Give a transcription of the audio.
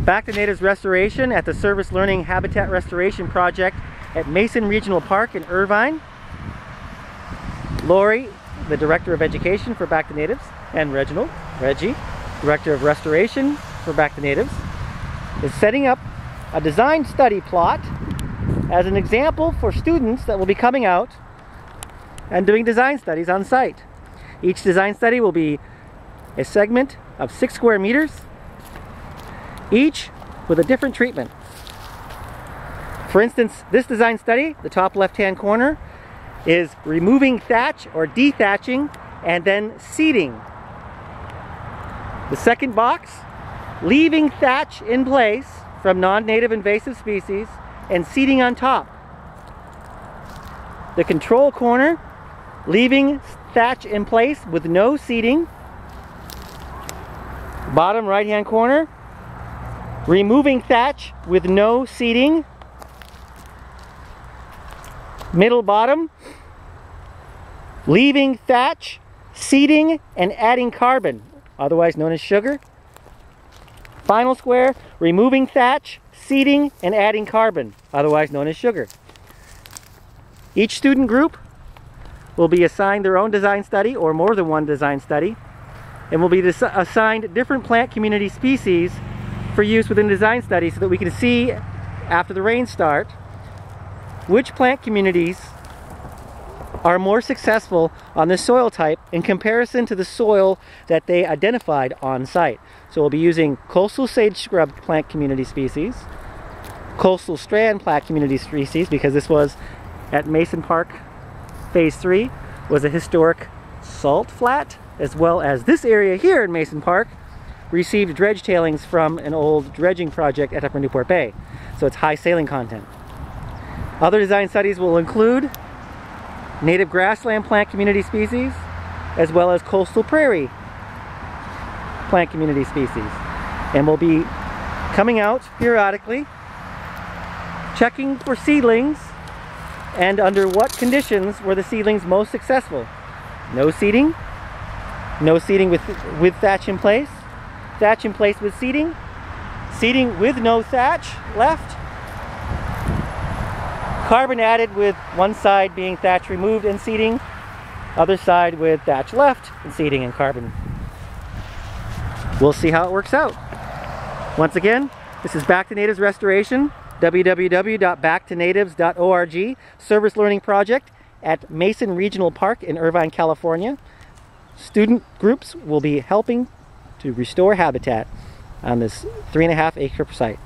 Back to Natives Restoration at the Service Learning Habitat Restoration Project at Mason Regional Park in Irvine. Lori, the Director of Education for Back to Natives, and Reggie, Director of Restoration for Back to Natives, is setting up a design study plot as an example for students that will be coming out and doing design studies on site. Each design study will be a segment of 6 square meters, each with a different treatment. For instance, this design study, the top left-hand corner, is removing thatch or dethatching and then seeding. The second box, leaving thatch in place from non-native invasive species and seeding on top. The control corner, leaving thatch in place with no seeding. Bottom right-hand corner, removing thatch with no seeding. Middle bottom, leaving thatch, seeding, and adding carbon, otherwise known as sugar. Final square, removing thatch, seeding, and adding carbon, otherwise known as sugar. Each student group will be assigned their own design study or more than one design study, and will be assigned different plant community species for use within design study so that we can see after the rains start which plant communities are more successful on this soil type in comparison to the soil that they identified on site. So we'll be using coastal sage scrub plant community species, coastal strand plant community species, because this was at Mason Park Phase 3 was a historic salt flat, as well as this area here in Mason Park received dredge tailings from an old dredging project at Upper Newport Bay. So it's high saline content. Other design studies will include native grassland plant community species, as well as coastal prairie plant community species. And we'll be coming out periodically, checking for seedlings, and under what conditions were the seedlings most successful. No seeding with thatch in place, thatch in place with seeding, seeding with no thatch left, carbon added with one side being thatch removed and seeding, other side with thatch left and seeding and carbon. We'll see how it works out. Once again, this is Back to Natives Restoration, www.backtonatives.org, Service Learning Project at Mason Regional Park in Irvine, California. Student groups will be helping to restore habitat on this 3.5 acre site.